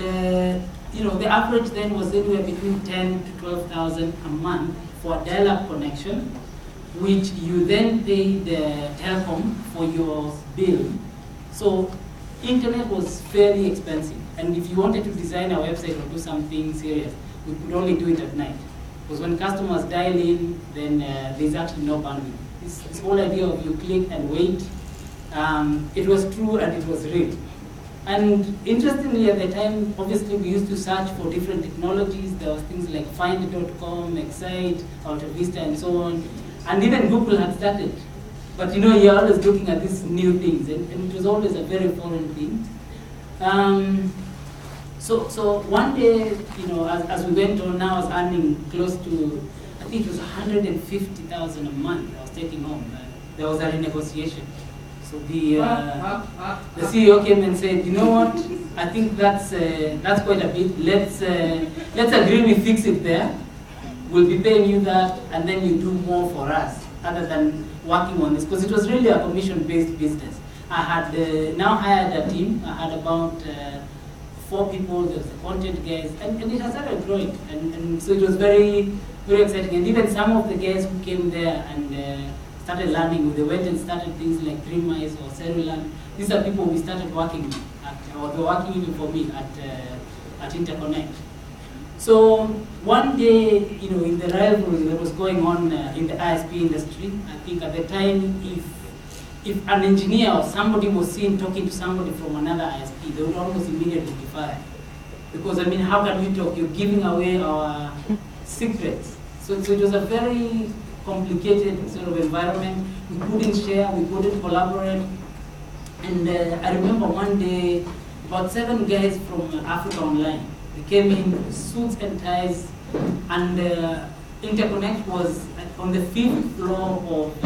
And the average then was anywhere between 10 to 12,000 a month for a dial-up connection, which you then paid telecom for your bill. So internet was fairly expensive. And if you wanted to design a website or do something serious, we could only do it at night. Because when customers dial in, then there's actually no bandwidth. This whole idea of you click and wait, it was true and it was real. And interestingly, at the time, obviously, we used to search for different technologies. There was things like find.com, Excite, AltaVista, and so on. And even Google had started. But you're always looking at these new things, and it was always a very foreign thing. So one day, as we went on, I was earning close to, I think it was 150,000 a month I was taking home. There was a renegotiation. So the CEO came and said, you know what? I think that's quite a bit. Let's agree we fix it there. We'll be paying you that, and then you do more for us, other than working on this, because it was really a commission-based business. I had now hired a team. I had about 4 people. There was the content guys, and it has started growing, and so it was very, very exciting. And even some of the guys who came there and started learning, they went and started things like Premise or Cellular. These are people we started working with, or they were working even for me at Interconnect. So one day, in the rivalry that was going on in the ISP industry, I think at the time, if an engineer or somebody was seen talking to somebody from another ISP, they would almost immediately be fired. Because how can we talk? You're giving away our secrets. So it was a very complicated sort of environment. We couldn't share, we couldn't collaborate. And I remember one day, about 7 guys from Africa Online, they came in suits and ties, and Interconnect was on the 5th floor of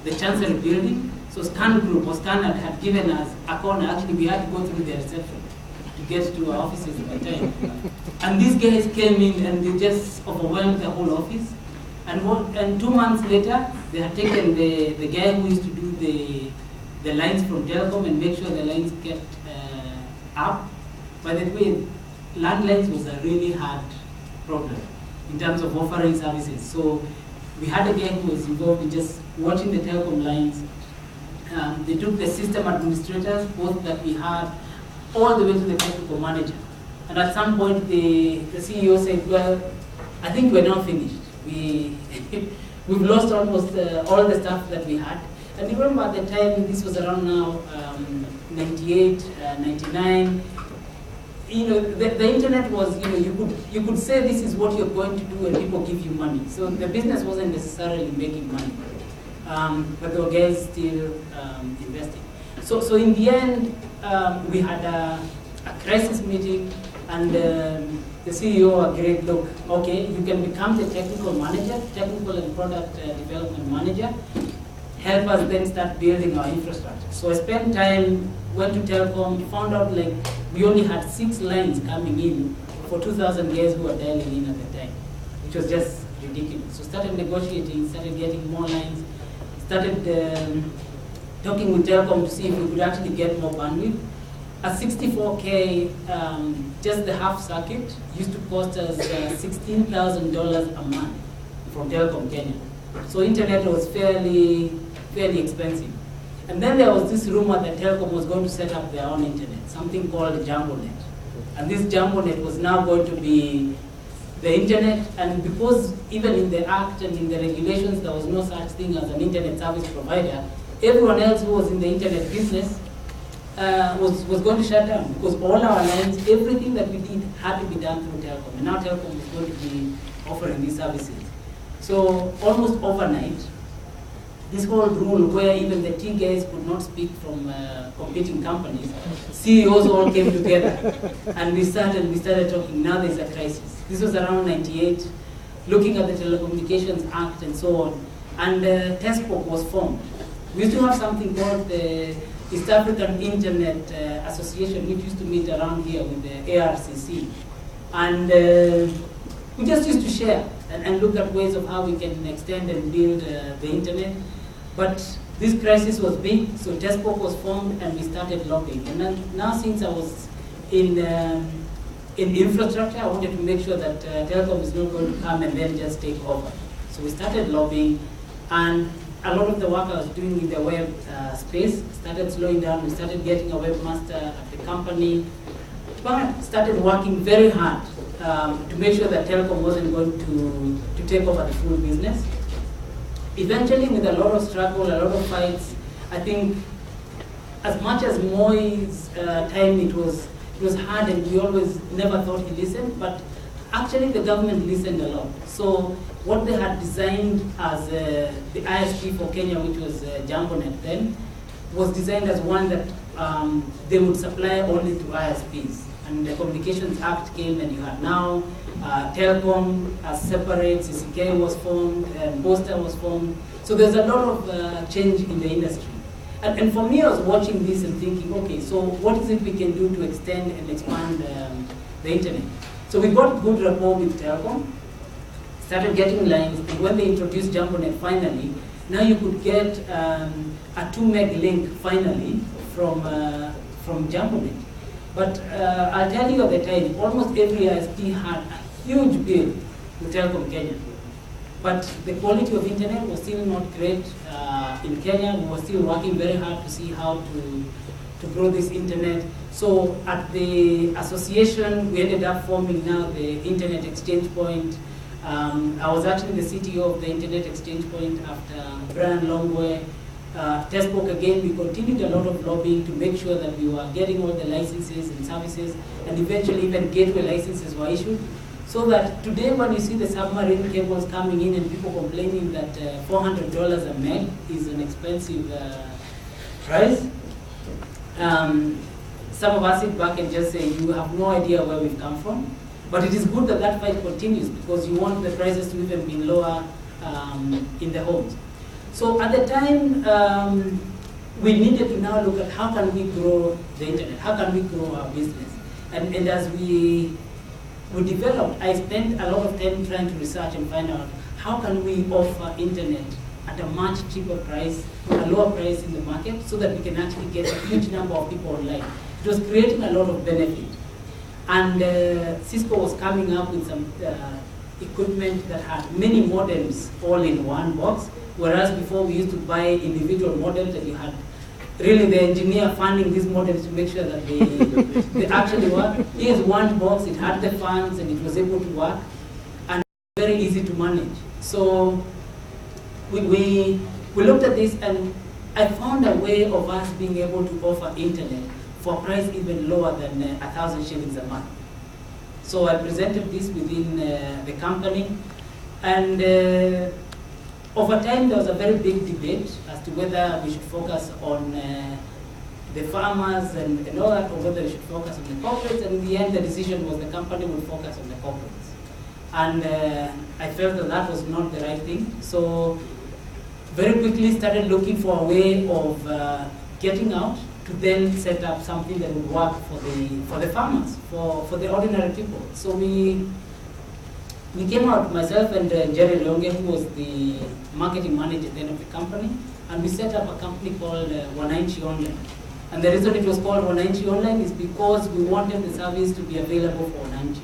the Chancery building. So Scan Group or Standard had given us a corner. Actually, we had to go through the reception to get to our offices at the time. And these guys came in and they just overwhelmed the whole office. And 2 months later, they had taken the guy who used to do the lines from Telecom and make sure the lines kept up. By the way, landlines was a really hard problem in terms of offering services. So we had a guy who was involved in just watching the telecom lines. They took the system administrators, both that we had, all the way to the technical manager. And at some point, the CEO said, well, I think we're now finished. We've lost almost all the stuff that we had. And remember at the time, this was around now 98, 99. The internet was, you could say this is what you're going to do and people give you money. So the business wasn't necessarily making money. But there were guys still investing. So in the end, we had a crisis meeting, and the CEO agreed, look, okay, you can become the technical manager, technical and product development manager, help us then start building our infrastructure. So I spent time, went to Telecom, found out like we only had 6 lines coming in for 2,000 guys who were dialing in at the time, which was just ridiculous. So started negotiating, started getting more lines, started talking with Telecom to see if we could actually get more bandwidth. At 64K, just the half circuit used to cost us $16,000 a month from Telecom Kenya. So internet was fairly expensive. And then there was this rumor that Telecom was going to set up their own internet, something called JumboNet. And this JumboNet was now going to be the internet, and because even in the Act and in the regulations there was no such thing as an internet service provider, everyone else who was in the internet business was going to shut down, because all our lines, everything that we did had to be done through Telecom, and now Telecom was going to be offering these services. So almost overnight, this whole rule where even the T guys could not speak from competing companies, CEOs all came together, and we started talking. Now there's a crisis. This was around 98, looking at the Telecommunications Act and so on, and Tespok was formed. We used to have something called the East African Internet Association, which used to meet around here with the ARCC, and we just used to share and look at ways of how we can extend and build the internet. But this crisis was big, so Tespok was formed and we started lobbying. And then, now since I was in infrastructure. I wanted to make sure that telecom is not going to come and then just take over. So we started lobbying, and a lot of the work I was doing in the web space started slowing down. We started getting a webmaster at the company, but started working very hard to make sure that telecom wasn't going to take over the full business. Eventually, with a lot of struggle, a lot of fights, I think as much as Moi's time, it was hard, and we always never thought he listened, but actually the government listened a lot. So what they had designed as the ISP for Kenya, which was JamboNet then, was designed as one that they would supply only to ISPs. And the Communications Act came, and you had now Telecom as separate, CCK was formed, and Posta was formed. So there's a lot of change in the industry. And for me, I was watching this and thinking, okay, so what is it we can do to extend and expand the internet? So we got good rapport with Telecom, started getting lines, and when they introduced JamboNet finally, now you could get a 2 meg link finally from JamboNet. But I'll tell you at the time, almost every ISP had a huge bill with Telecom Kenya. But the quality of internet was still not great in Kenya. We were still working very hard to see how to grow this internet. So at the association, we ended up forming now the Internet Exchange Point. I was actually the CTO of the Internet Exchange Point after Brian Longwe. Tespok again, we continued a lot of lobbying to make sure that we were getting all the licenses and services, and eventually even gateway licenses were issued. So that today when you see the submarine cables coming in and people complaining that $400 a meg is an expensive price, some of us sit back and just say, you have no idea where we've come from. But it is good that that fight continues, because you want the prices to even be lower in the homes. So at the time, we needed to now look at how can we grow the internet, how can we grow our business. And as we developed, I spent a lot of time trying to research and find out how can we offer internet at a much cheaper price, a lower price in the market, so that we can actually get a huge number of people online. It was creating a lot of benefit. And Cisco was coming up with some equipment that had many modems all in one box, whereas before we used to buy individual modems, and you had really the engineer funding these modems to make sure that they actually work. Here's one box, it had the fans, and it was able to work, and very easy to manage. So we looked at this, and I found a way of us being able to offer internet for a price even lower than 1,000 shillings a month. So I presented this within the company, and over time there was a very big debate as to whether we should focus on the farmers and all that, or whether we should focus on the corporates, and in the end the decision was the company would focus on the corporates. And I felt that that was not the right thing, so very quickly started looking for a way of getting out to then set up something that would work for the farmers, for the ordinary people. So we came out, myself and Jerry Longe, who was the marketing manager then of the company, and we set up a company called Wananchi Online. And the reason it was called Wananchi Online is because we wanted the service to be available for Wananchi.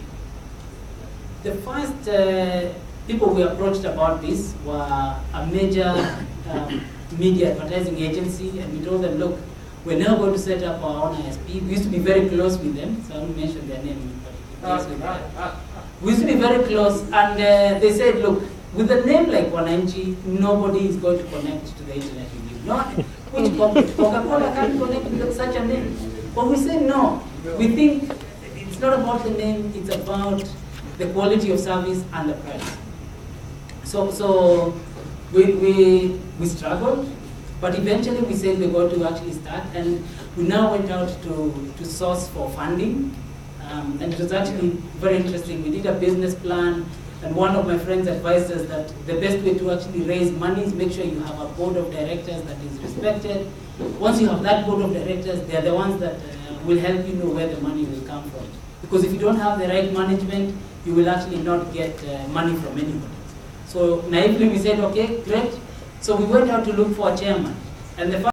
The first people we approached about this were a major media advertising agency, and we told them, look, we're now going to set up our own ISP. We used to be very close with them, so I won't mention their name. We used to be very close, and they said, look, with a name like Wananchi, nobody is going to connect to the internet with you. No, which Coca-Cola can't connect with such a name. But we say no. We think it's not about the name, it's about the quality of service and the price. So we struggled, but eventually we said we're going to actually start, and we now went out to source for funding. And it was actually very interesting. We did a business plan, and one of my friends advised us that the best way to actually raise money is make sure you have a board of directors that is respected. Once you have that board of directors, they're the ones that will help you know where the money will come from. Because if you don't have the right management, you will actually not get money from anybody. So naively we said, okay, great. So we went out to look for a chairman. And the